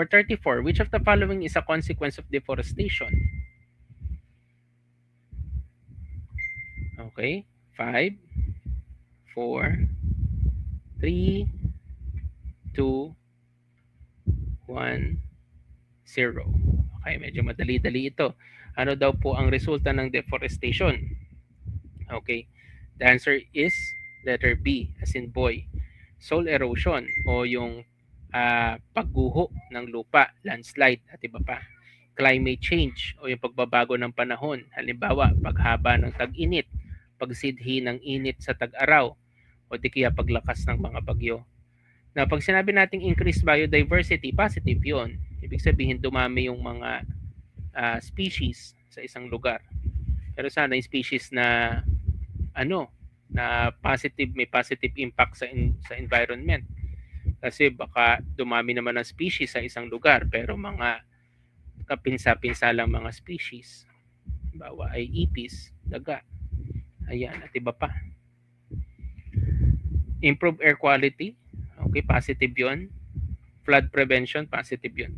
For 34, which of the following is a consequence of deforestation? Okay, 5, 4, 3, 2, 1, 0. Okay, medyo madali-dali ito. Ano daw po ang resulta ng deforestation? Okay, the answer is letter B, as in boy. Soil erosion o yung pagguho ng lupa, landslide at iba pa. Climate change o yung pagbabago ng panahon. Halimbawa, paghaba ng tag-init, pagsidhi ng init sa tag-araw, o di kaya paglakas ng mga bagyo. Na pag sinabi nating increased biodiversity, positive yun. Ibig sabihin, dumami yung mga species sa isang lugar. Pero sana yung species na may positive impact sa environment. Kasi baka dumami naman ng species sa isang lugar pero mga kapinsa-pinsa lang mga species. Bawa ay ipis, daga. Ayan, at iba pa. Improve air quality. Okay, positive yun. Flood prevention, positive yun.